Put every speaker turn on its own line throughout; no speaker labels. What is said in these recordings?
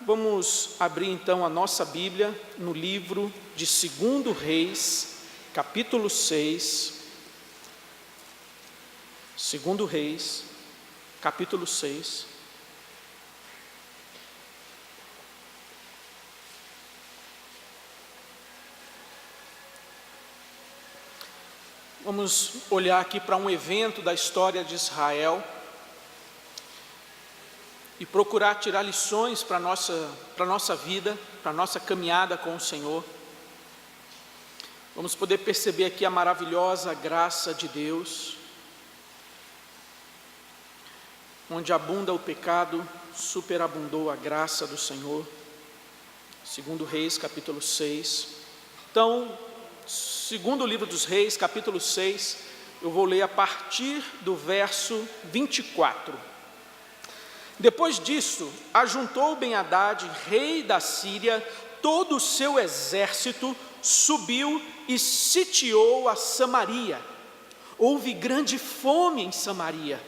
Vamos abrir então a nossa Bíblia no livro de 2 Reis, capítulo 6. 2 Reis, capítulo 6. Vamos olhar aqui para um evento da história de Israel e procurar tirar lições para a nossa vida, para a nossa caminhada com o Senhor. Vamos poder perceber aqui a maravilhosa graça de Deus, onde abunda o pecado, superabundou a graça do Senhor. 2 Reis, capítulo 6. Então, segundo livro dos Reis, capítulo 6, eu vou ler a partir do verso 24. Depois disso, ajuntou Ben-Hadad, rei da Síria, todo o seu exército, subiu e sitiou a Samaria. Houve grande fome em Samaria,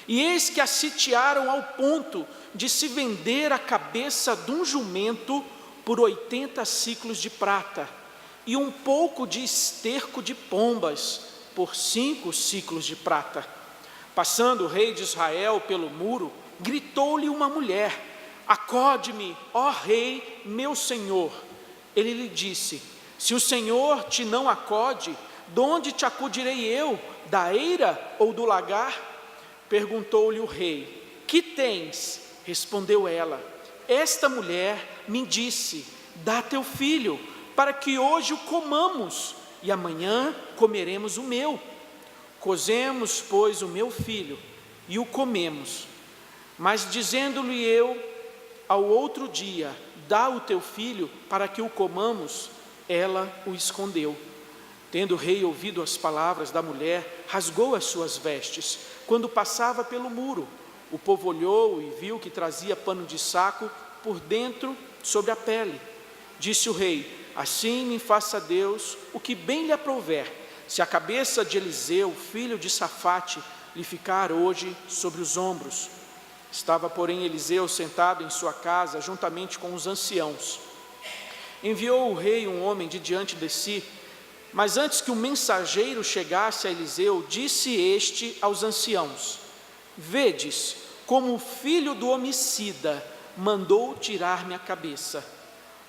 e eis que a sitiaram ao ponto de se vender a cabeça de um jumento por 80 siclos de prata, e um pouco de esterco de pombas por 5 siclos de prata. Passando o rei de Israel pelo muro, gritou-lhe uma mulher: acode-me, ó rei, meu senhor. Ele lhe disse: se o Senhor te não acode, de onde te acudirei eu, da eira ou do lagar? Perguntou-lhe o rei: que tens? Respondeu ela: esta mulher me disse: dá teu filho, para que hoje o comamos, e amanhã comeremos o meu. Cozemos, pois, o meu filho, e o comemos. Mas dizendo-lhe eu ao outro dia: dá o teu filho para que o comamos, ela o escondeu. Tendo o rei ouvido as palavras da mulher, rasgou as suas vestes, quando passava pelo muro. O povo olhou e viu que trazia pano de saco por dentro sobre a pele. Disse o rei: assim me faça Deus o que bem lhe aprouver, se a cabeça de Eliseu, filho de Safate, lhe ficar hoje sobre os ombros. Estava, porém, Eliseu sentado em sua casa, juntamente com os anciãos. Enviou o rei um homem de diante de si, mas antes que o mensageiro chegasse a Eliseu, disse este aos anciãos: vedes como o filho do homicida mandou tirar-me a cabeça.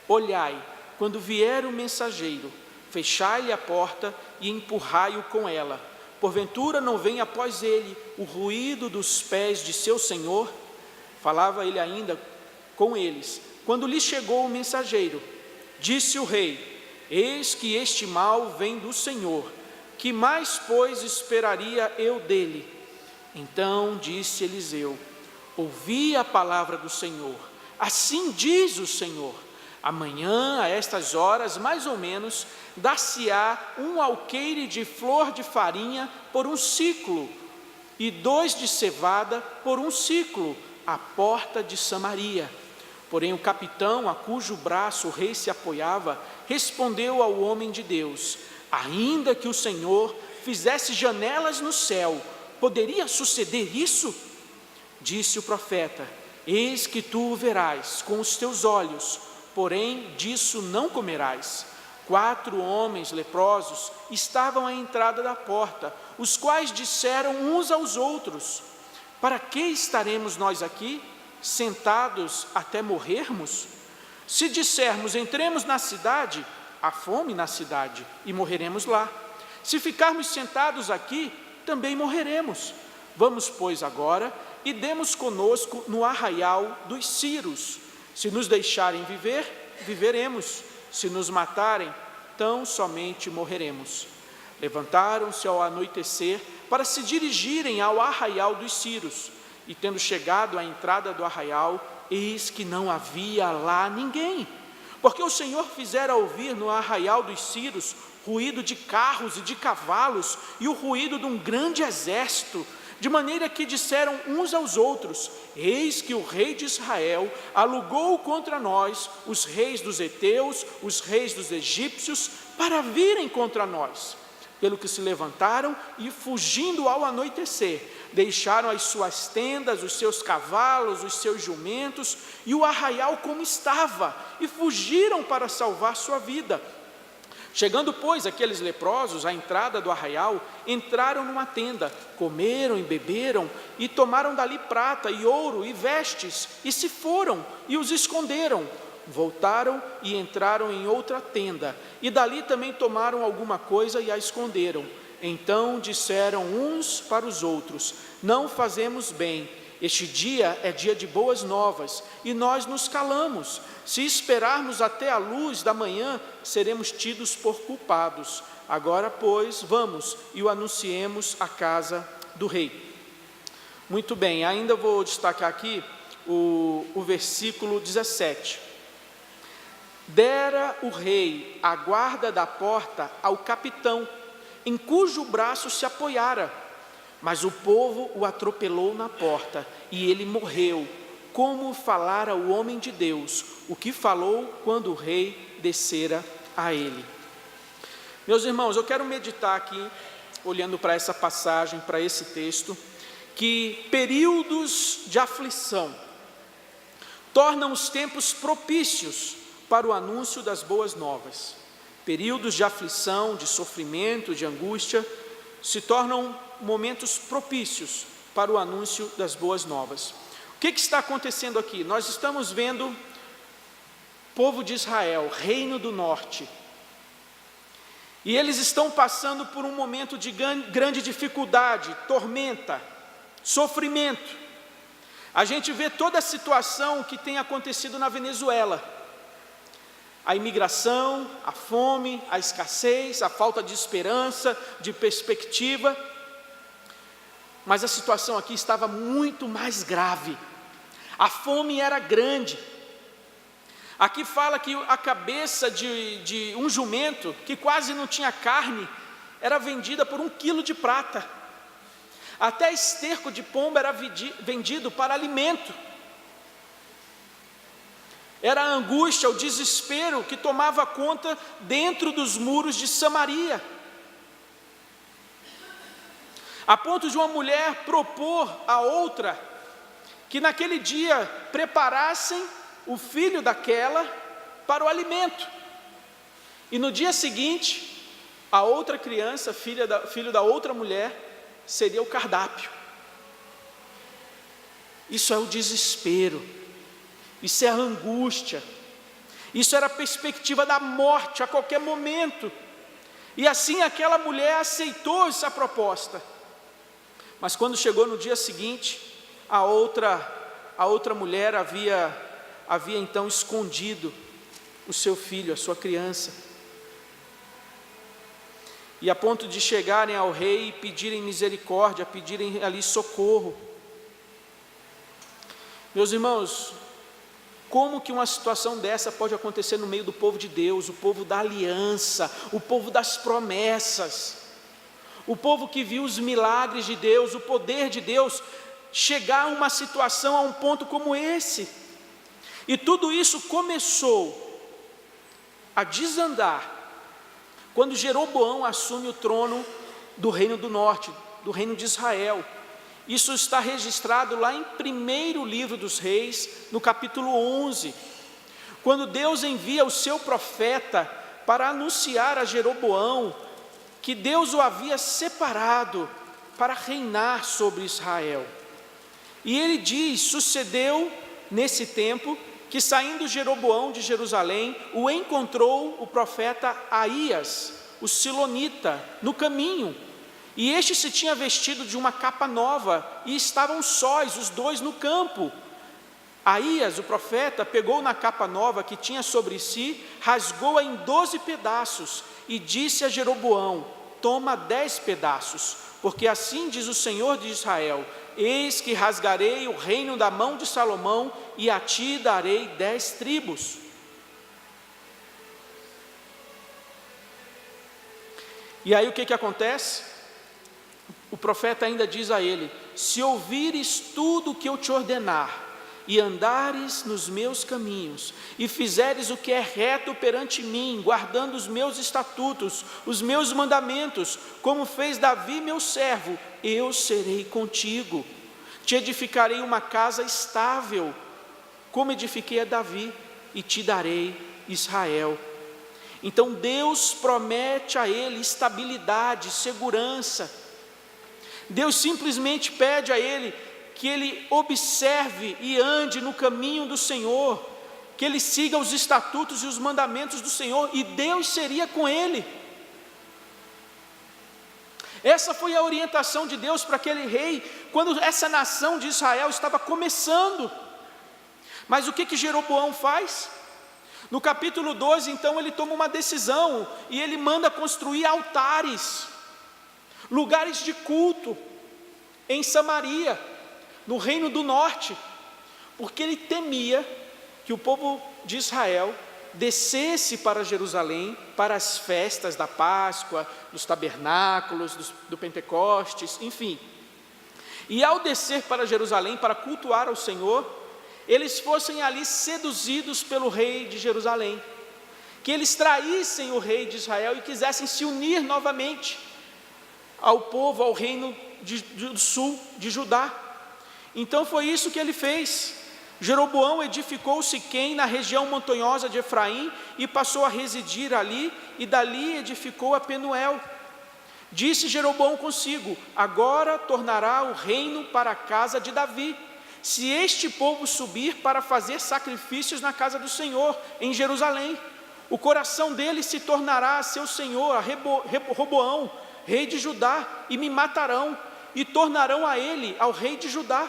Olhai, quando vier o mensageiro, fechai-lhe a porta e empurrai-o com ela. Porventura não vem após ele o ruído dos pés de seu senhor? Falava ele ainda com eles, quando lhe chegou o mensageiro. Disse o rei: eis que este mal vem do Senhor, que mais, pois, esperaria eu dele? Então disse Eliseu: ouvi a palavra do Senhor. Assim diz o Senhor: amanhã, a estas horas, mais ou menos, dar-se-á um alqueire de flor de farinha por 1 siclo, e 2 de cevada por 1 siclo, à porta de Samaria. Porém o capitão, a cujo braço o rei se apoiava, respondeu ao homem de Deus: ainda que o Senhor fizesse janelas no céu, poderia suceder isso? Disse o profeta: eis que tu o verás com os teus olhos, porém disso não comerás. 4 homens leprosos estavam à entrada da porta, os quais disseram uns aos outros: para que estaremos nós aqui, sentados até morrermos? Se dissermos: entremos na cidade, há fome na cidade, e morreremos lá. Se ficarmos sentados aqui, também morreremos. Vamos, pois, agora e demos conosco no arraial dos Círios. Se nos deixarem viver, viveremos. Se nos matarem, tão somente morreremos. Levantaram-se ao anoitecer para se dirigirem ao arraial dos Círios. E tendo chegado à entrada do arraial, eis que não havia lá ninguém, porque o Senhor fizera ouvir no arraial dos Círios ruído de carros e de cavalos, e o ruído de um grande exército, de maneira que disseram uns aos outros: eis que o rei de Israel alugou contra nós os reis dos heteus, os reis dos egípcios, para virem contra nós. pelo que se levantaram e, fugindo ao anoitecer, deixaram as suas tendas, os seus cavalos, os seus jumentos e o arraial como estava, e fugiram para salvar sua vida. Chegando, pois, aqueles leprosos à entrada do arraial, entraram numa tenda, comeram e beberam, e tomaram dali prata e ouro e vestes, e se foram, e os esconderam. Voltaram e entraram em outra tenda, e dali também tomaram alguma coisa e a esconderam. Então disseram uns para os outros: não fazemos bem, este dia é dia de boas novas, e nós nos calamos. Se esperarmos até a luz da manhã, seremos tidos por culpados. Agora, pois, vamos e o anunciemos à casa do rei. Muito bem, ainda vou destacar aqui o versículo 17. Dera o rei a guarda da porta ao capitão, em cujo braço se apoiara, mas o povo o atropelou na porta, e ele morreu, como falara o homem de Deus, o que falou quando o rei descera a ele. Meus irmãos, eu quero meditar aqui, olhando para essa passagem, para esse texto, que períodos de aflição tornam os tempos propícios para o anúncio das boas novas. Períodos de aflição, de sofrimento, de angústia, se tornam momentos propícios para o anúncio das boas novas. O que está acontecendo aqui? Nós estamos vendo o povo de Israel, reino do norte, e eles estão passando por um momento de grande dificuldade, tormenta, sofrimento. A gente vê toda a situação que tem acontecido na Venezuela: a imigração, a fome, a escassez, a falta de esperança, de perspectiva. Mas a situação aqui estava muito mais grave. A fome era grande. Aqui fala que a cabeça de um jumento, que quase não tinha carne, era vendida por 1 quilo de prata. Até esterco de pomba era vendido para alimento. Era a angústia, o desespero que tomava conta dentro dos muros de Samaria, a ponto de uma mulher propor a outra que naquele dia preparassem o filho daquela para o alimento, e no dia seguinte a outra criança, filho da outra mulher, seria o cardápio. Isso é o desespero, isso é a angústia, isso era a perspectiva da morte a qualquer momento. E assim aquela mulher aceitou essa proposta. Mas quando chegou no dia seguinte, a outra mulher havia então escondido o seu filho, a sua criança. E a ponto de chegarem ao rei e pedirem misericórdia, pedirem ali socorro. Meus irmãos, como que uma situação dessa pode acontecer no meio do povo de Deus, o povo da aliança, o povo das promessas, o povo que viu os milagres de Deus, o poder de Deus, chegar a uma situação, a um ponto como esse? E tudo isso começou a desandar quando Jeroboão assume o trono do reino do norte, do reino de Israel. Isso está registrado lá em 1º livro dos Reis, no capítulo 11, quando Deus envia o seu profeta para anunciar a Jeroboão que Deus o havia separado para reinar sobre Israel. E ele diz: sucedeu nesse tempo que, saindo Jeroboão de Jerusalém, o encontrou o profeta Aías, o silonita, no caminho. E este se tinha vestido de uma capa nova, e estavam sós os dois no campo. Aías, o profeta, pegou na capa nova que tinha sobre si, rasgou-a em 12 pedaços, e disse a Jeroboão: toma 10 pedaços, porque assim diz o Senhor de Israel: eis que rasgarei o reino da mão de Salomão, e a ti darei 10 tribos. E aí o que acontece? O profeta ainda diz a ele: se ouvires tudo o que eu te ordenar, e andares nos meus caminhos, e fizeres o que é reto perante mim, guardando os meus estatutos, os meus mandamentos, como fez Davi meu servo, eu serei contigo. Te edificarei uma casa estável, como edifiquei a Davi, e te darei Israel. Então Deus promete a ele estabilidade, segurança. Deus simplesmente pede a ele que ele observe e ande no caminho do Senhor, que ele siga os estatutos e os mandamentos do Senhor, e Deus seria com ele. Essa foi a orientação de Deus para aquele rei, quando essa nação de Israel estava começando. Mas o que Jeroboão faz? No capítulo 12, então, ele toma uma decisão, e ele manda construir altares, lugares de culto, em Samaria, no reino do norte, porque ele temia que o povo de Israel descesse para Jerusalém, para as festas da Páscoa, dos tabernáculos, do Pentecostes, enfim. E ao descer para Jerusalém, para cultuar ao Senhor, eles fossem ali seduzidos pelo rei de Jerusalém, que eles traíssem o rei de Israel e quisessem se unir novamente ao povo, ao reino do sul de Judá. Então foi isso que ele fez. Jeroboão edificou Siquém na região montanhosa de Efraim e passou a residir ali, e dali edificou a Penuel. Disse Jeroboão consigo: agora tornará o reino para a casa de Davi, se este povo subir para fazer sacrifícios na casa do Senhor, em Jerusalém. O coração dele se tornará a seu senhor, a Roboão, rei de Judá, e me matarão, e tornarão a ele, ao rei de Judá.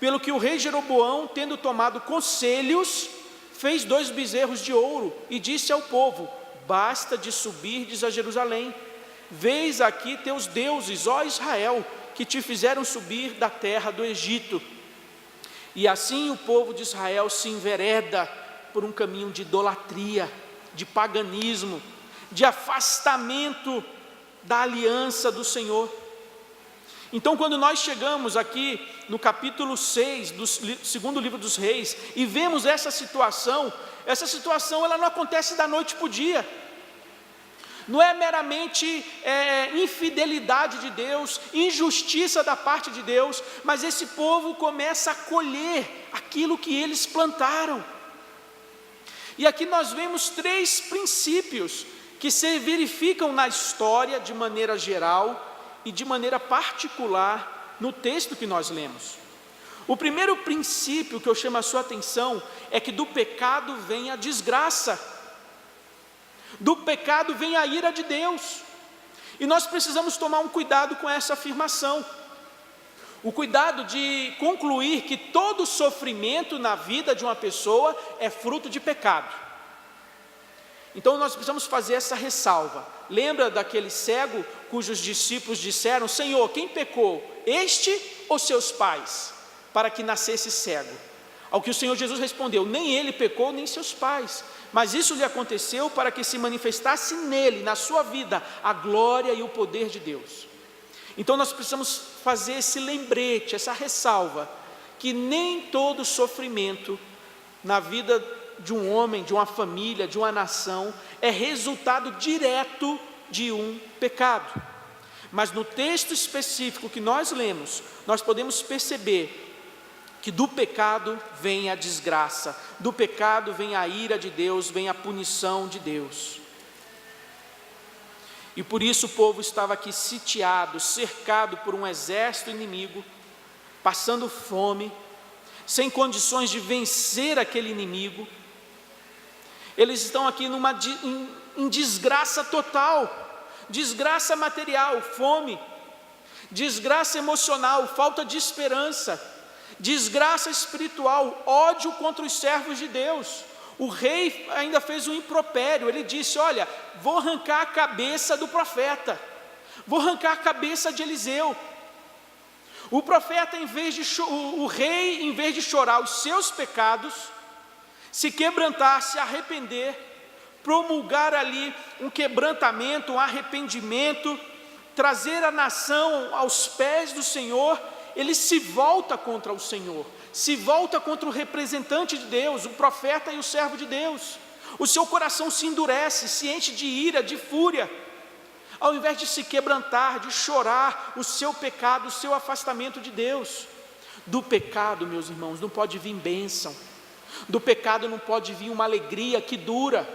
Pelo que o rei Jeroboão, tendo tomado conselhos, fez 2 bezerros de ouro, e disse ao povo: basta de subirdes a Jerusalém, vês aqui teus deuses, ó Israel, que te fizeram subir da terra do Egito. E assim o povo de Israel se envereda por um caminho de idolatria, de paganismo, de afastamento da aliança do Senhor. Então, quando nós chegamos aqui no capítulo 6 do segundo livro dos Reis, e vemos essa situação ela não acontece da noite para o dia. Não é meramente infidelidade de Deus, injustiça da parte de Deus, mas esse povo começa a colher aquilo que eles plantaram. E aqui nós vemos 3 princípios que se verificam na história de maneira geral e de maneira particular no texto que nós lemos. O primeiro princípio que eu chamo a sua atenção é que do pecado vem a desgraça, do pecado vem a ira de Deus, e nós precisamos tomar um cuidado com essa afirmação, o cuidado de concluir que todo sofrimento na vida de uma pessoa é fruto de pecado. Então nós precisamos fazer essa ressalva. Lembra daquele cego cujos discípulos disseram: Senhor, quem pecou, este ou seus pais, para que nascesse cego? Ao que o Senhor Jesus respondeu: nem ele pecou, nem seus pais, mas isso lhe aconteceu para que se manifestasse nele, na sua vida, a glória e o poder de Deus. Então nós precisamos fazer esse lembrete, essa ressalva, que nem todo sofrimento na vida de um homem, de uma família, de uma nação, é resultado direto de um pecado. Mas no texto específico que nós lemos, nós podemos perceber que do pecado vem a desgraça, do pecado vem a ira de Deus, vem a punição de Deus. E por isso o povo estava aqui sitiado, cercado por um exército inimigo, passando fome, sem condições de vencer aquele inimigo. Eles estão aqui em desgraça total, desgraça material, fome, desgraça emocional, falta de esperança, desgraça espiritual, ódio contra os servos de Deus. O rei ainda fez um impropério, ele disse: olha, vou arrancar a cabeça do profeta, vou arrancar a cabeça de Eliseu. O profeta, o rei, em vez de chorar os seus pecados, se quebrantar, se arrepender, promulgar ali um quebrantamento, um arrependimento, trazer a nação aos pés do Senhor, ele se volta contra o Senhor, se volta contra o representante de Deus, o profeta e o servo de Deus. O seu coração se endurece, se enche de ira, de fúria. Ao invés de se quebrantar, de chorar o seu pecado, o seu afastamento de Deus. Do pecado, meus irmãos, não pode vir bênção. Do pecado não pode vir uma alegria que dura.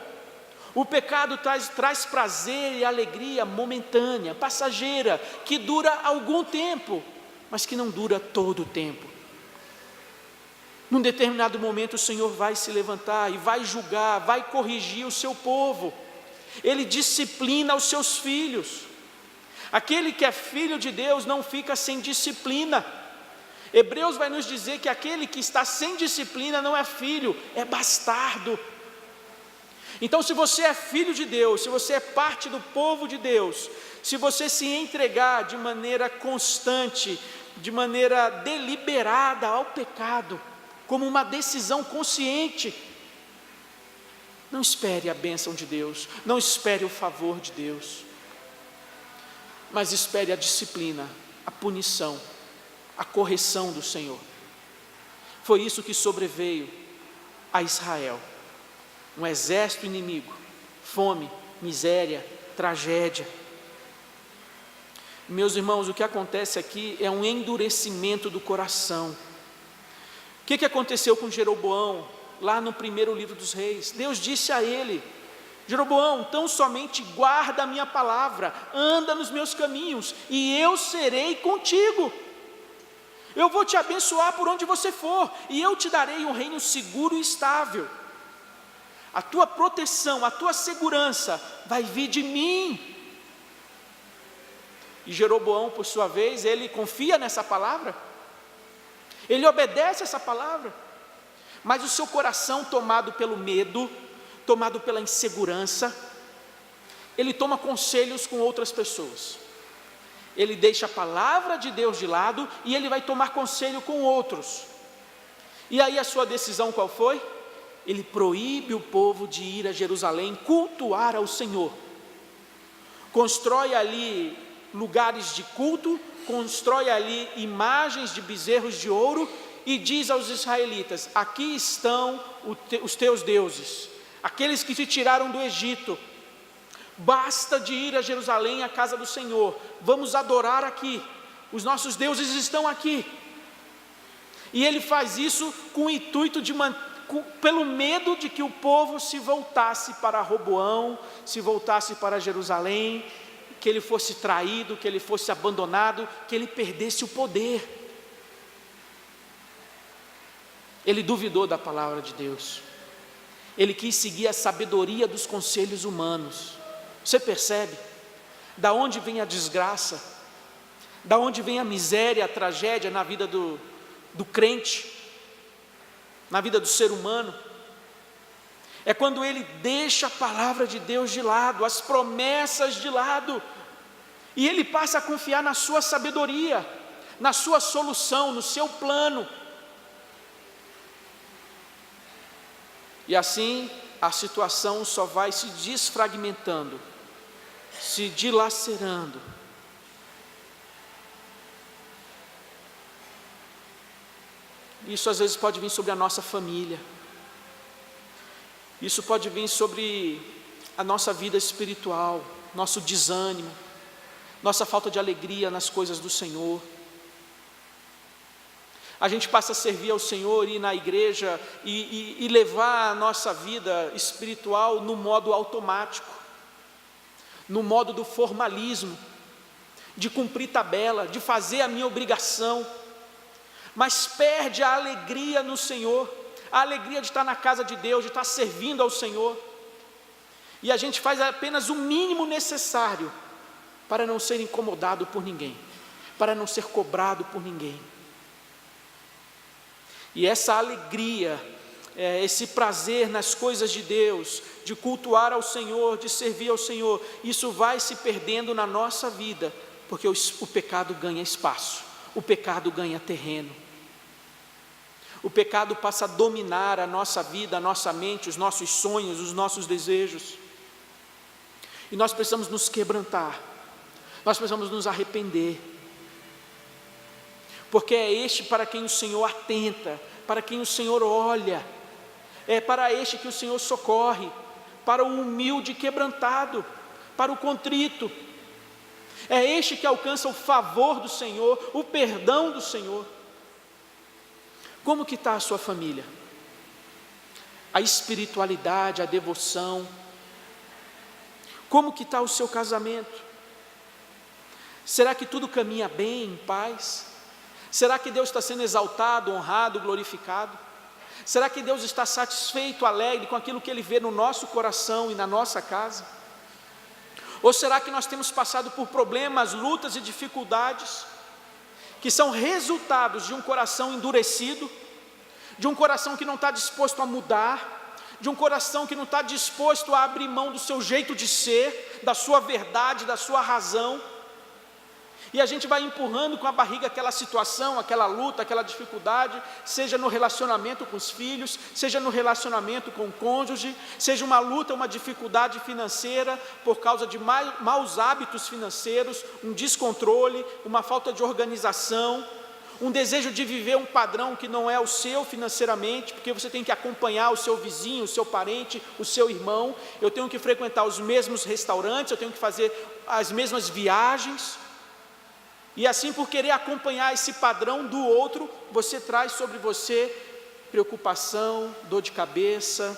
O pecado traz prazer e alegria momentânea, passageira, que dura algum tempo, mas que não dura todo o tempo. Num determinado momento o Senhor vai se levantar e vai julgar, vai corrigir o seu povo. Ele disciplina os seus filhos. Aquele que é filho de Deus não fica sem disciplina. Hebreus vai nos dizer que aquele que está sem disciplina não é filho, é bastardo. Então, se você é filho de Deus, se você é parte do povo de Deus, se você se entregar de maneira constante, de maneira deliberada ao pecado, como uma decisão consciente, não espere a bênção de Deus, não espere o favor de Deus, mas espere a disciplina, a punição, a correção do Senhor. Foi isso que sobreveio a Israel, um exército inimigo, fome, miséria, tragédia. Meus irmãos, o que acontece aqui é um endurecimento do coração. O que aconteceu com Jeroboão, lá no primeiro livro dos reis? Deus disse a ele: Jeroboão, tão somente guarda a minha palavra, anda nos meus caminhos, e eu serei contigo. Eu vou te abençoar por onde você for, e eu te darei um reino seguro e estável. A tua proteção, a tua segurança vai vir de mim. E Jeroboão, por sua vez, ele confia nessa palavra, ele obedece essa palavra, mas o seu coração, tomado pelo medo, tomado pela insegurança, ele toma conselhos com outras pessoas. Ele deixa a palavra de Deus de lado e ele vai tomar conselho com outros. E aí a sua decisão qual foi? Ele proíbe o povo de ir a Jerusalém cultuar ao Senhor. Constrói ali lugares de culto, constrói ali imagens de bezerros de ouro e diz aos israelitas: aqui estão os teus deuses, aqueles que te tiraram do Egito. Basta de ir a Jerusalém, à casa do Senhor, vamos adorar aqui, os nossos deuses estão aqui. E ele faz isso com o intuito pelo medo de que o povo se voltasse para Roboão, se voltasse para Jerusalém, que ele fosse traído, que ele fosse abandonado, que ele perdesse o poder. Ele duvidou da palavra de Deus, ele quis seguir a sabedoria dos conselhos humanos. Você percebe? Da onde vem a desgraça? Da onde vem a miséria, a tragédia na vida do crente, na vida do ser humano? É quando ele deixa a palavra de Deus de lado, as promessas de lado, e ele passa a confiar na sua sabedoria, na sua solução, no seu plano. E assim a situação só vai se desfragmentando, se dilacerando. Isso às vezes pode vir sobre a nossa família, isso pode vir sobre a nossa vida espiritual, nosso desânimo, nossa falta de alegria nas coisas do Senhor. A gente passa a servir ao Senhor, ir na igreja e levar a nossa vida espiritual no modo automático, no modo do formalismo, de cumprir tabela, de fazer a minha obrigação, mas perde a alegria no Senhor, a alegria de estar na casa de Deus, de estar servindo ao Senhor, e a gente faz apenas o mínimo necessário para não ser incomodado por ninguém, para não ser cobrado por ninguém. E essa alegria, esse prazer nas coisas de Deus, de cultuar ao Senhor, de servir ao Senhor, isso vai se perdendo na nossa vida, porque o pecado ganha espaço, o pecado ganha terreno. O pecado passa a dominar a nossa vida, a nossa mente, os nossos sonhos, os nossos desejos. E nós precisamos nos quebrantar, nós precisamos nos arrepender. porque é este para quem o Senhor atenta, para quem o Senhor olha, é para este que o Senhor socorre, para o humilde e quebrantado, para o contrito. É este que alcança o favor do Senhor, o perdão do Senhor. Como que está a sua família? A espiritualidade, a devoção. Como que está o seu casamento? Será que tudo caminha bem, em paz? Será que Deus está sendo exaltado, honrado, glorificado? Será que Deus está satisfeito, alegre com aquilo que Ele vê no nosso coração e na nossa casa? Ou será que nós temos passado por problemas, lutas e dificuldades que são resultados de um coração endurecido, de um coração que não está disposto a mudar, de um coração que não está disposto a abrir mão do seu jeito de ser, da sua verdade, da sua razão, e a gente vai empurrando com a barriga aquela situação, aquela luta, aquela dificuldade, seja no relacionamento com os filhos, seja no relacionamento com o cônjuge, seja uma luta, uma dificuldade financeira por causa de maus hábitos financeiros, um descontrole, uma falta de organização, um desejo de viver um padrão que não é o seu financeiramente, porque você tem que acompanhar o seu vizinho, o seu parente, o seu irmão. Eu tenho que frequentar os mesmos restaurantes, eu tenho que fazer as mesmas viagens. E assim, por querer acompanhar esse padrão do outro, você traz sobre você preocupação, dor de cabeça,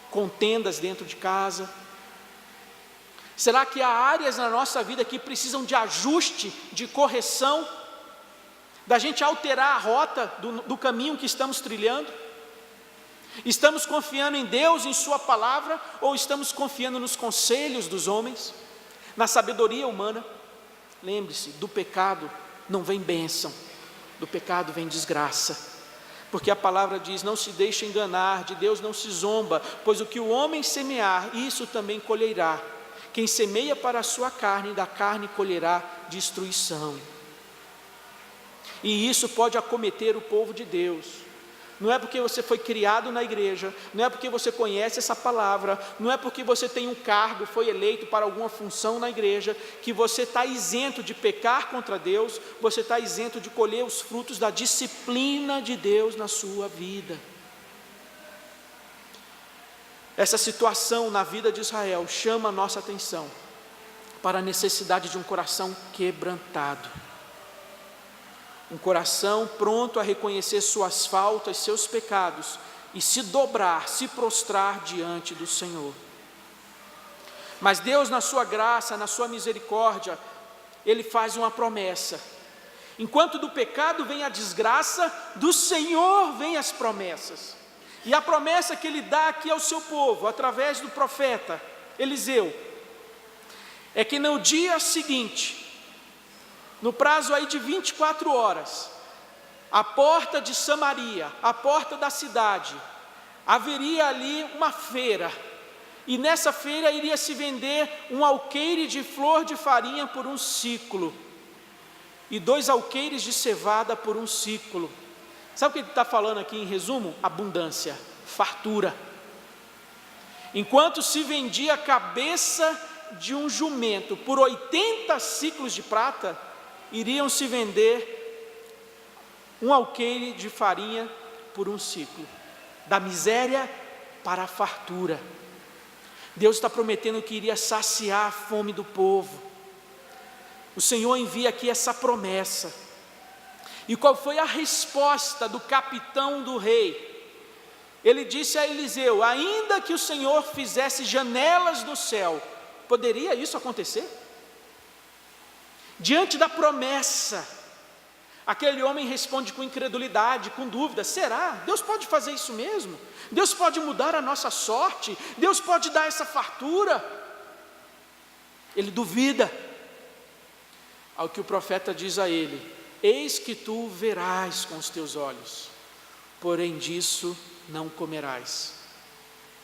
contendas dentro de casa. Será que há áreas na nossa vida que precisam de ajuste, de correção, da gente alterar a rota do caminho que estamos trilhando? Estamos confiando em Deus, em sua palavra, ou estamos confiando nos conselhos dos homens, na sabedoria humana? Lembre-se, do pecado não vem bênção, do pecado vem desgraça, porque a palavra diz: não se deixe enganar, de Deus não se zomba, pois o que o homem semear, isso também colherá. Quem semeia para a sua carne, da carne colherá destruição. E isso pode acometer o povo de Deus. Não é porque você foi criado na igreja, não é porque você conhece essa palavra, não é porque você tem um cargo, foi eleito para alguma função na igreja, que você está isento de pecar contra Deus, você está isento de colher os frutos da disciplina de Deus na sua vida. Essa situação na vida de Israel chama a nossa atenção para a necessidade de um coração quebrantado. Um coração pronto a reconhecer suas faltas, seus pecados, e se dobrar, se prostrar diante do Senhor. Mas Deus, na sua graça, na sua misericórdia, Ele faz uma promessa. Enquanto do pecado vem a desgraça, do Senhor vem as promessas. E a promessa que Ele dá aqui ao seu povo, através do profeta Eliseu, é que no dia seguinte, no prazo aí de 24 horas, a porta de Samaria, a porta da cidade, haveria ali uma feira, e nessa feira iria se vender um alqueire de flor de farinha por um siclo, e 2 alqueires de cevada por um siclo. Sabe o que ele está falando aqui em resumo? Abundância, fartura. Enquanto se vendia a cabeça de um jumento por 80 ciclos de prata, iriam se vender um alqueire de farinha por um ciclo. Da miséria para a fartura. Deus está prometendo que iria saciar a fome do povo. O Senhor envia aqui essa promessa. E qual foi a resposta do capitão do rei? Ele disse a Eliseu: ainda que o Senhor fizesse janelas no céu, poderia isso acontecer? Diante da promessa, aquele homem responde com incredulidade, com dúvida: será? Deus pode fazer isso mesmo? Deus pode mudar a nossa sorte? Deus pode dar essa fartura? Ele duvida. Ao que o profeta diz a ele: eis que tu verás com os teus olhos, porém disso não comerás.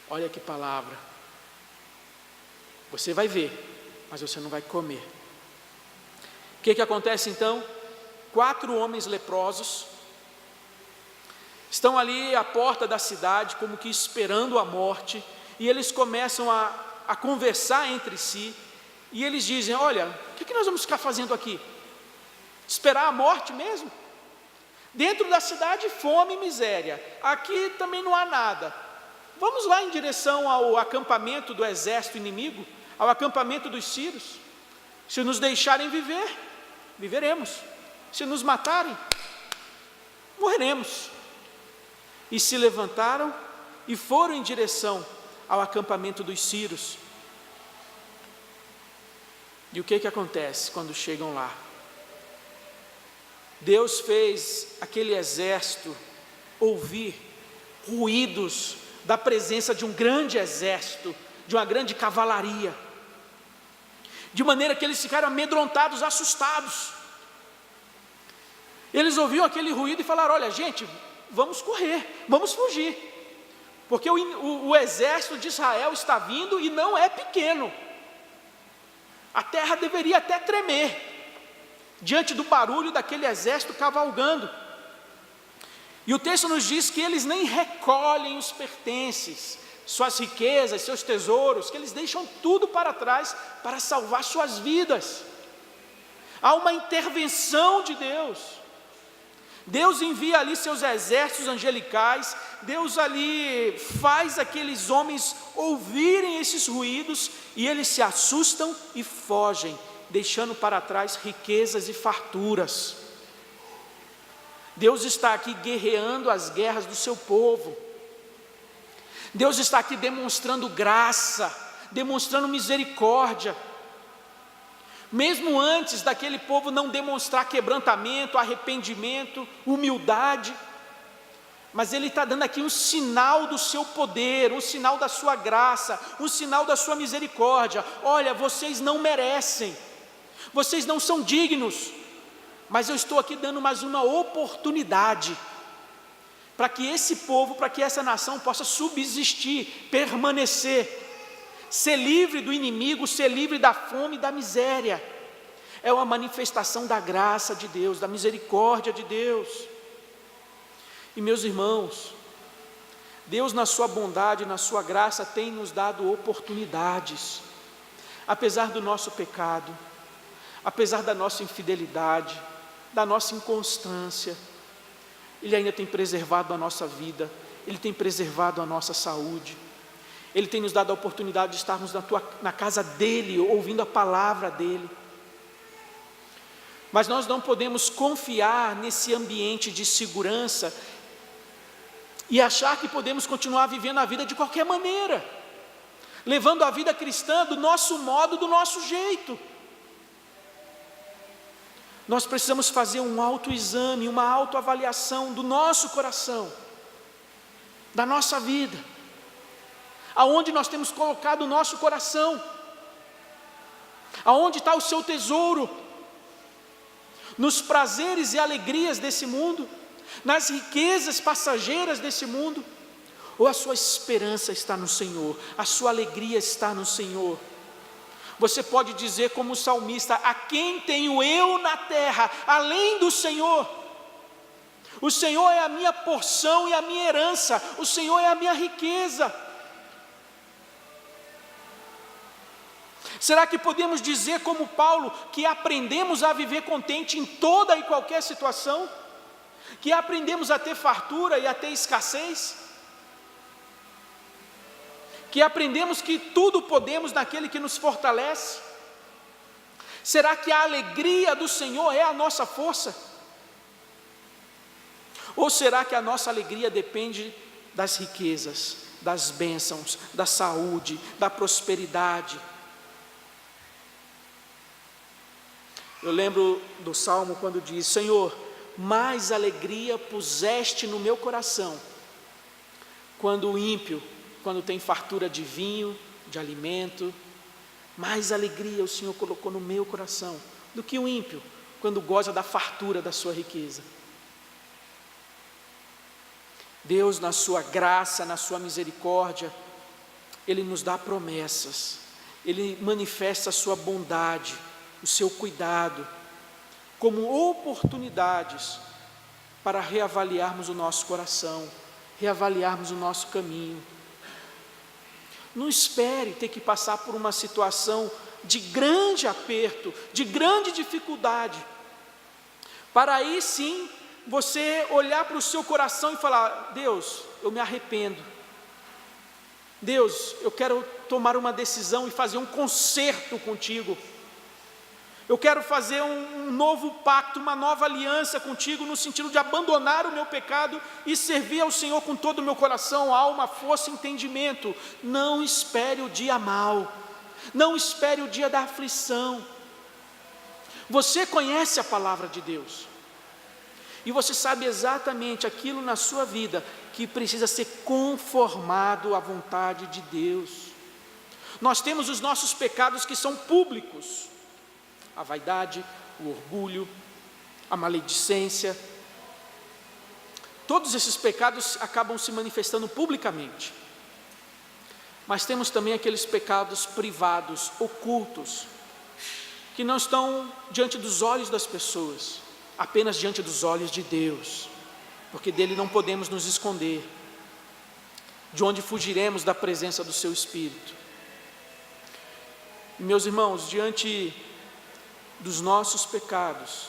Olha que palavra. Você vai ver, mas você não vai comer. O que acontece então? 4 homens leprosos estão ali à porta da cidade, como que esperando a morte, e eles começam a conversar entre si, e eles dizem: olha, o que nós vamos ficar fazendo aqui? Esperar a morte mesmo? Dentro da cidade, fome e miséria. Aqui também não há nada. Vamos lá em direção ao acampamento do exército inimigo, ao acampamento dos sírios. Se nos deixarem viver, viveremos. Se nos matarem, morreremos. E se levantaram e foram em direção ao acampamento dos sírios. E o que acontece quando chegam lá? Deus fez aquele exército ouvir ruídos da presença de um grande exército, de uma grande cavalaria, de maneira que eles ficaram amedrontados, assustados. Eles ouviram aquele ruído e falaram: olha, gente, vamos correr, vamos fugir, porque o exército de Israel está vindo e não é pequeno. A terra deveria até tremer diante do barulho daquele exército cavalgando. E o texto nos diz que eles nem recolhem os pertences, suas riquezas, seus tesouros, que eles deixam tudo para trás para salvar suas vidas. Há uma intervenção de Deus. Deus envia ali seus exércitos angelicais, Deus ali faz aqueles homens ouvirem esses ruídos e eles se assustam e fogem, deixando para trás riquezas e farturas. Deus está aqui guerreando as guerras do seu povo. Deus está aqui demonstrando graça, demonstrando misericórdia. Mesmo antes daquele povo não demonstrar quebrantamento, arrependimento, humildade, mas Ele está dando aqui um sinal do seu poder, um sinal da sua graça, um sinal da sua misericórdia. Olha, vocês não merecem, vocês não são dignos, mas eu estou aqui dando mais uma oportunidade para que esse povo, para que essa nação possa subsistir, permanecer, ser livre do inimigo, ser livre da fome e da miséria. É uma manifestação da graça de Deus, da misericórdia de Deus. E meus irmãos, Deus na sua bondade, na sua graça tem nos dado oportunidades, apesar do nosso pecado, apesar da nossa infidelidade, da nossa inconstância, Ele ainda tem preservado a nossa vida, Ele tem preservado a nossa saúde, Ele tem nos dado a oportunidade de estarmos na casa dEle, ouvindo a palavra dEle. Mas nós não podemos confiar nesse ambiente de segurança e achar que podemos continuar vivendo a vida de qualquer maneira, levando a vida cristã do nosso modo, do nosso jeito. Nós precisamos fazer um autoexame, uma autoavaliação do nosso coração, da nossa vida, aonde nós temos colocado o nosso coração, aonde está o seu tesouro, nos prazeres e alegrias desse mundo, nas riquezas passageiras desse mundo, ou a sua esperança está no Senhor, a sua alegria está no Senhor. Você pode dizer como o salmista: a quem tenho eu na terra, além do Senhor? O Senhor é a minha porção e a minha herança, o Senhor é a minha riqueza. Será que podemos dizer como Paulo, que aprendemos a viver contente em toda e qualquer situação? Que aprendemos a ter fartura e a ter escassez? Que aprendemos que tudo podemos naquele que nos fortalece? Será que a alegria do Senhor é a nossa força? Ou será que a nossa alegria depende das riquezas, das bênçãos, da saúde, da prosperidade? Eu lembro do Salmo quando diz: Senhor, mais alegria puseste no meu coração quando o ímpio, quando tem fartura de vinho, de alimento, mais alegria o Senhor colocou no meu coração do que o ímpio, quando goza da fartura da sua riqueza. Deus, na sua graça, na sua misericórdia, Ele nos dá promessas, Ele manifesta a sua bondade, o seu cuidado, como oportunidades para reavaliarmos o nosso coração, reavaliarmos o nosso caminho. Não espere ter que passar por uma situação de grande aperto, de grande dificuldade, para aí sim você olhar para o seu coração e falar: Deus, eu me arrependo. Deus, eu quero tomar uma decisão e fazer um concerto contigo. Eu quero fazer um novo pacto, uma nova aliança contigo, no sentido de abandonar o meu pecado e servir ao Senhor com todo o meu coração, alma, força e entendimento. Não espere o dia mau, não espere o dia da aflição. Você conhece a palavra de Deus, e você sabe exatamente aquilo na sua vida que precisa ser conformado à vontade de Deus. Nós temos os nossos pecados que são públicos: a vaidade, o orgulho, a maledicência. Todos esses pecados acabam se manifestando publicamente. Mas temos também aqueles pecados privados, ocultos, que não estão diante dos olhos das pessoas, apenas diante dos olhos de Deus, porque dele não podemos nos esconder, de onde fugiremos da presença do seu Espírito. E, meus irmãos, diante dos nossos pecados,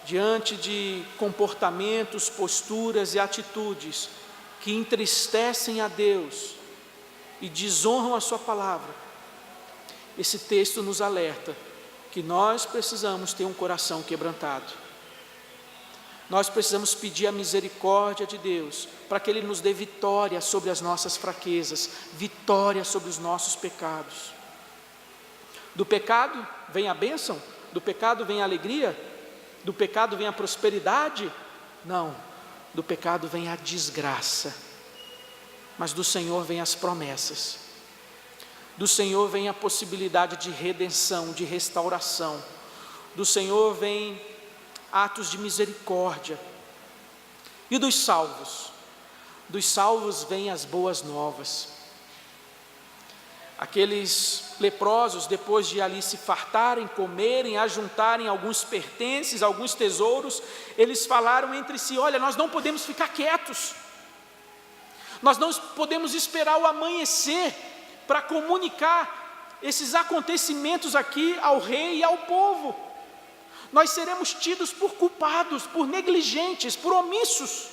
diante de comportamentos, posturas e atitudes que entristecem a Deus e desonram a sua palavra, esse texto nos alerta que nós precisamos ter um coração quebrantado. Nós precisamos pedir a misericórdia de Deus, para que Ele nos dê vitória sobre as nossas fraquezas, vitória sobre os nossos pecados. Do pecado vem a bênção? Do pecado vem a alegria? Do pecado vem a prosperidade? Não, do pecado vem a desgraça. Mas do Senhor vem as promessas. Do Senhor vem a possibilidade de redenção, de restauração. Do Senhor vem atos de misericórdia. E dos salvos? Dos salvos vêm as boas novas. Aqueles leprosos, depois de ali se fartarem, comerem, ajuntarem alguns pertences, alguns tesouros, eles falaram entre si: olha, nós não podemos ficar quietos, nós não podemos esperar o amanhecer para comunicar esses acontecimentos aqui ao rei e ao povo. Nós seremos tidos por culpados, por negligentes, por omissos.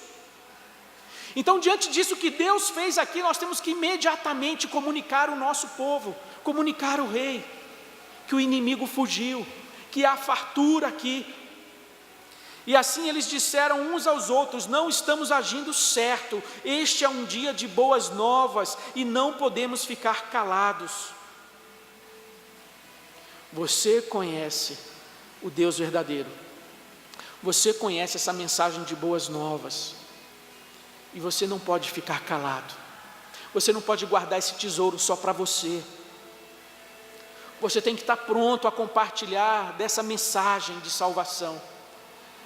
Então, diante disso que Deus fez aqui, nós temos que imediatamente comunicar o nosso povo, comunicar o rei, que o inimigo fugiu, que há fartura aqui. E assim eles disseram uns aos outros: não estamos agindo certo, este é um dia de boas novas e não podemos ficar calados. Você conhece o Deus verdadeiro, você conhece essa mensagem de boas novas, e você não pode ficar calado, você não pode guardar esse tesouro só para você. Você tem que estar pronto a compartilhar dessa mensagem de salvação,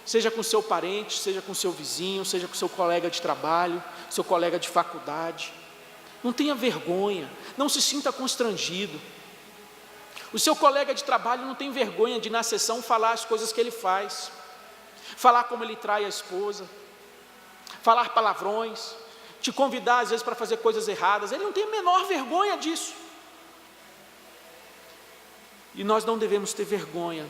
seja com seu parente, seja com seu vizinho, seja com seu colega de trabalho, seu colega de faculdade. Não tenha vergonha, não se sinta constrangido. O seu colega de trabalho não tem vergonha de na sessão falar as coisas que ele faz, falar como ele trai a esposa, falar palavrões, te convidar às vezes para fazer coisas erradas. Ele não tem a menor vergonha disso. E nós não devemos ter vergonha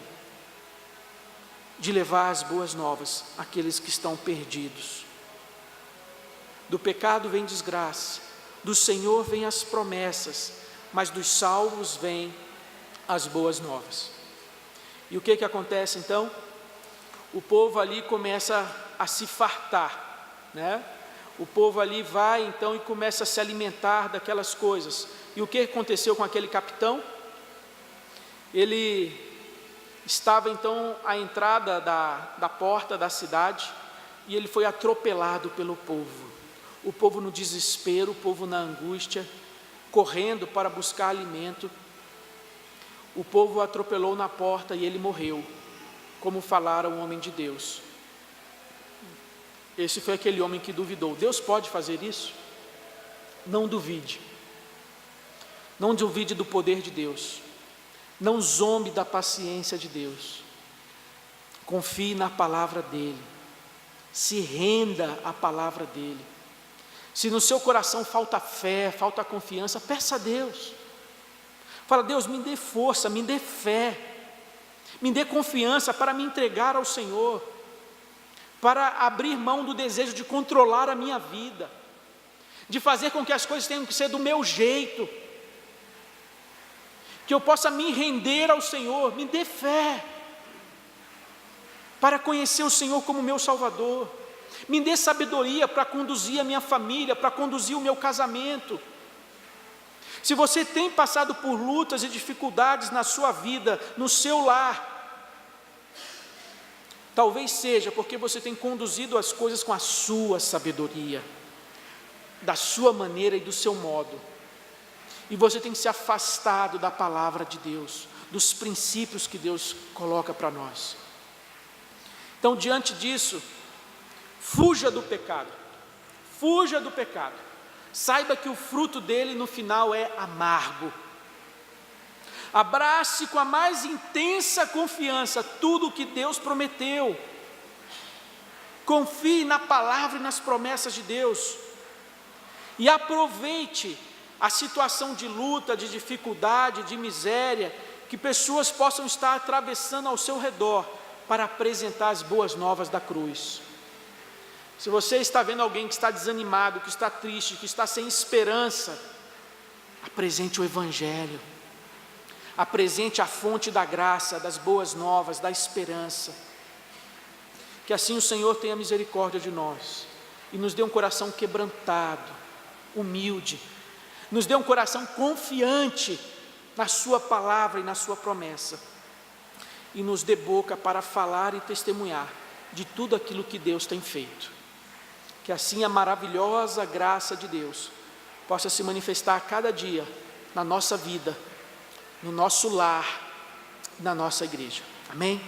de levar as boas novas àqueles que estão perdidos. Do pecado vem desgraça, do Senhor vem as promessas, mas dos salvos vem as boas novas. E o que acontece então? O povo ali começa a se fartar, né? O povo ali vai então e começa a se alimentar daquelas coisas. E o que aconteceu com aquele capitão? Ele estava então à entrada da porta da cidade, e ele foi atropelado pelo povo. O povo no desespero, o povo na angústia, correndo para buscar alimento. O povo o atropelou na porta e ele morreu, como falara o homem de Deus. Esse foi aquele homem que duvidou. Deus pode fazer isso? Não duvide. Não duvide do poder de Deus. Não zombe da paciência de Deus. Confie na palavra dEle. Se renda à palavra dEle. Se no seu coração falta fé, falta confiança, peça a Deus. Fala: Deus, me dê força, me dê fé. Me dê confiança para me entregar ao Senhor, para abrir mão do desejo de controlar a minha vida, de fazer com que as coisas tenham que ser do meu jeito, que eu possa me render ao Senhor. Me dê fé para conhecer o Senhor como meu Salvador. Me dê sabedoria para conduzir a minha família, para conduzir o meu casamento. Se você tem passado por lutas e dificuldades na sua vida, no seu lar, talvez seja porque você tem conduzido as coisas com a sua sabedoria, da sua maneira e do seu modo, e você tem se afastado da palavra de Deus, dos princípios que Deus coloca para nós. Então, diante disso, fuja do pecado, fuja do pecado. Saiba que o fruto dele no final é amargo. Abrace com a mais intensa confiança tudo o que Deus prometeu. Confie na palavra e nas promessas de Deus. E aproveite a situação de luta, de dificuldade, de miséria, que pessoas possam estar atravessando ao seu redor, para apresentar as boas novas da cruz. Se você está vendo alguém que está desanimado, que está triste, que está sem esperança, apresente o Evangelho, apresente a fonte da graça, das boas novas, da esperança. Que assim o Senhor tenha misericórdia de nós e nos dê um coração quebrantado, humilde, nos dê um coração confiante na sua palavra e na sua promessa, e nos dê boca para falar e testemunhar de tudo aquilo que Deus tem feito. Que assim a maravilhosa graça de Deus possa se manifestar a cada dia na nossa vida, no nosso lar, na nossa igreja. Amém?